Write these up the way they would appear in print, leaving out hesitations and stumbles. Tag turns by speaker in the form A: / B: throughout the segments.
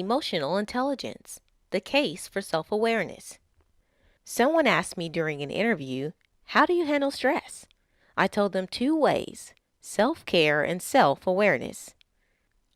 A: Emotional intelligence, the case for self-awareness. Someone asked me during an interview, how do you handle stress? I told them two ways, self-care and self-awareness.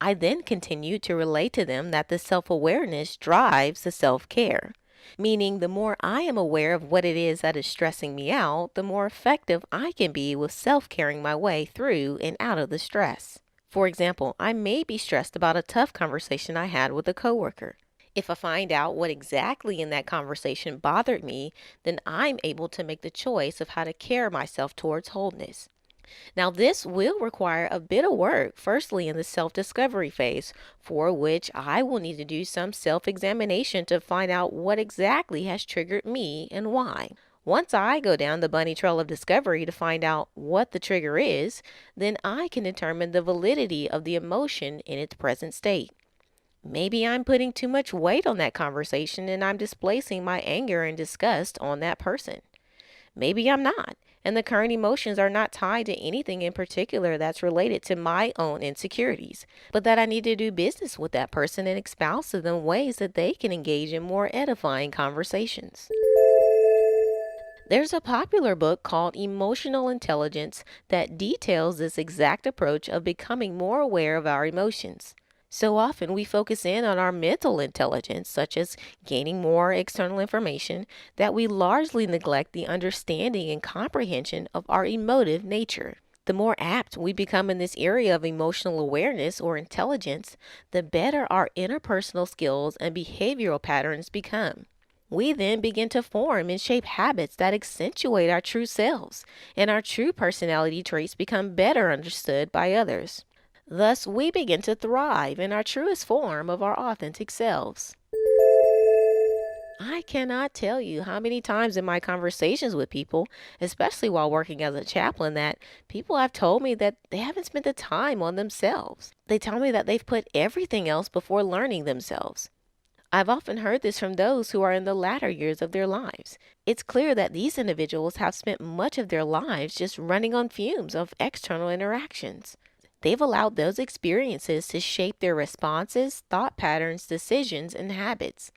A: I then continued to relate to them that the self-awareness drives the self-care, meaning the more I am aware of what it is that is stressing me out, the more effective I can be with self-caring my way through and out of the stress. For example, I may be stressed about a tough conversation I had with a coworker. If I find out what exactly in that conversation bothered me, then I'm able to make the choice of how to care myself towards wholeness. Now, this will require a bit of work, firstly in the self-discovery phase, for which I will need to do some self-examination to find out what exactly has triggered me and why. Once I go down the bunny trail of discovery to find out what the trigger is, then I can determine the validity of the emotion in its present state. Maybe I'm putting too much weight on that conversation and I'm displacing my anger and disgust on that person. Maybe I'm not, and the current emotions are not tied to anything in particular that's related to my own insecurities, but that I need to do business with that person and espouse to them ways that they can engage in more edifying conversations. There's a popular book called Emotional Intelligence that details this exact approach of becoming more aware of our emotions. So often we focus in on our mental intelligence, such as gaining more external information, that we largely neglect the understanding and comprehension of our emotive nature. The more apt we become in this area of emotional awareness or intelligence, the better our interpersonal skills and behavioral patterns become. We then begin to form and shape habits that accentuate our true selves, and our true personality traits become better understood by others. Thus, we begin to thrive in our truest form of our authentic selves. I cannot tell you how many times in my conversations with people, especially while working as a chaplain, that people have told me that they haven't spent the time on themselves. They tell me that they've put everything else before learning themselves. I've often heard this from those who are in the latter years of their lives. It's clear that these individuals have spent much of their lives just running on fumes of external interactions. They've allowed those experiences to shape their responses, thought patterns, decisions, and habits.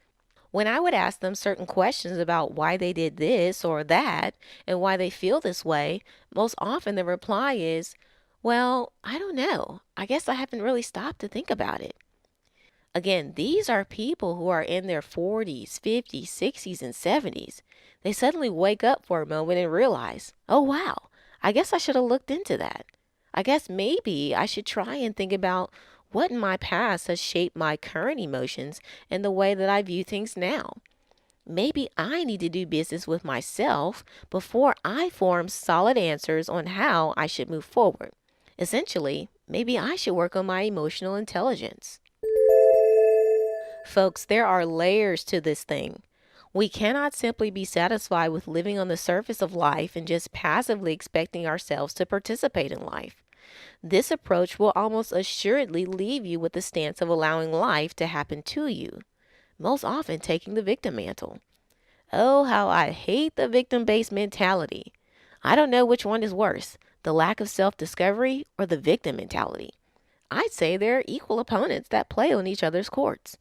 A: When I would ask them certain questions about why they did this or that and why they feel this way, most often the reply is, well, I don't know. I guess I haven't really stopped to think about it. Again, these are people who are in their 40s, 50s, 60s, and 70s. They suddenly wake up for a moment and realize, oh wow, I guess I should have looked into that. I guess maybe I should try and think about what in my past has shaped my current emotions and the way that I view things now. Maybe I need to do business with myself before I form solid answers on how I should move forward. Essentially, maybe I should work on my emotional intelligence. Folks, there are layers to this thing. We cannot simply be satisfied with living on the surface of life and just passively expecting ourselves to participate in life. This approach will almost assuredly leave you with the stance of allowing life to happen to you, most often taking the victim mantle. Oh, how I hate the victim-based mentality. I don't know which one is worse, the lack of self-discovery or the victim mentality. I'd say they're equal opponents that play on each other's courts.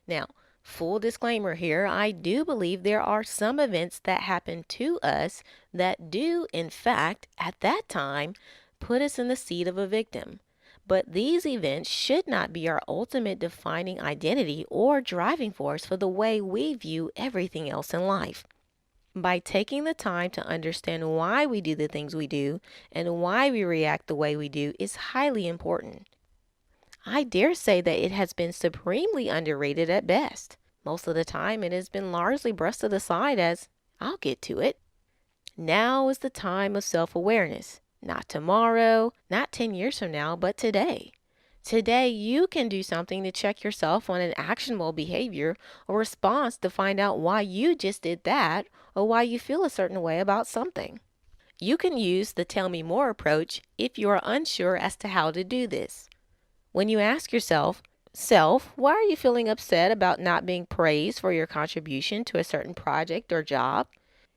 A: Now, full disclaimer here, I do believe there are some events that happen to us that do, in fact, at that time, put us in the seat of a victim. But these events should not be our ultimate defining identity or driving force for the way we view everything else in life. By taking the time to understand why we do the things we do and why we react the way we do is highly important. I dare say that it has been supremely underrated at best. Most of the time, it has been largely brushed aside as, I'll get to it. Now is the time of self-awareness. Not tomorrow, not 10 years from now, but today. Today, you can do something to check yourself on an actionable behavior or response to find out why you just did that or why you feel a certain way about something. You can use the tell me more approach if you are unsure as to how to do this. When you ask yourself, self, why are you feeling upset about not being praised for your contribution to a certain project or job?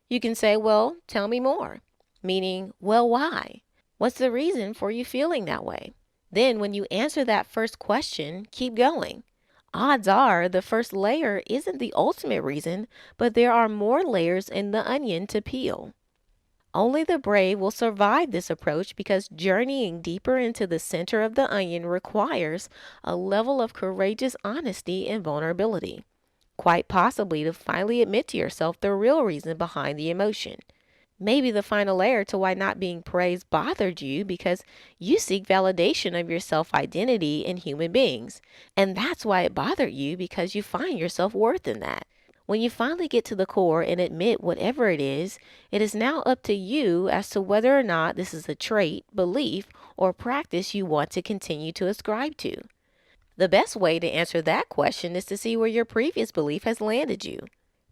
A: You can say, well, tell me more. Meaning, well, why? What's the reason for you feeling that way? Then when you answer that first question, keep going. Odds are the first layer isn't the ultimate reason, but there are more layers in the onion to peel. Only the brave will survive this approach because journeying deeper into the center of the onion requires a level of courageous honesty and vulnerability, quite possibly to finally admit to yourself the real reason behind the emotion. Maybe the final layer to why not being praised bothered you because you seek validation of your self identity in human beings. And that's why it bothered you because you find your self worth in that. When you finally get to the core and admit whatever it is now up to you as to whether or not this is a trait, belief, or practice you want to continue to ascribe to. The best way to answer that question is to see where your previous belief has landed you.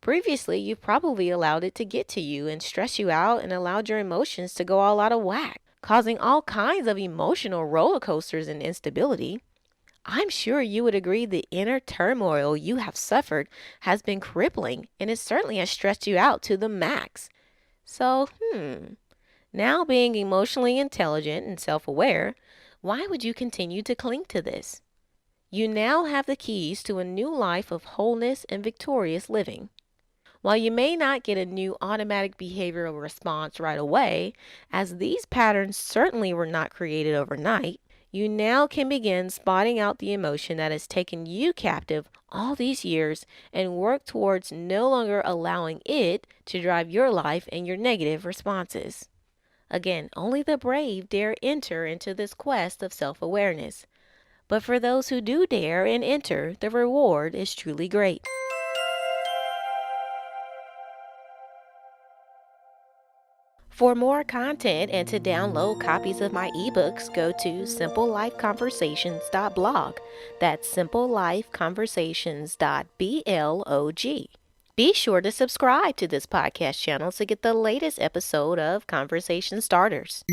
A: Previously, you've probably allowed it to get to you and stress you out and allowed your emotions to go all out of whack, causing all kinds of emotional roller coasters and instability. I'm sure you would agree the inner turmoil you have suffered has been crippling and it certainly has stressed you out to the max. So, now being emotionally intelligent and self aware, why would you continue to cling to this? You now have the keys to a new life of wholeness and victorious living. While you may not get a new automatic behavioral response right away, as these patterns certainly were not created overnight, you now can begin spotting out the emotion that has taken you captive all these years and work towards no longer allowing it to drive your life and your negative responses. Again, only the brave dare enter into this quest of self awareness. But for those who do dare and enter, the reward is truly great. For more content and to download copies of my ebooks, go to simplelifeconversations.blog. That's simplelifeconversations.blog. Be sure to subscribe to this podcast channel to get the latest episode of Conversation Starters.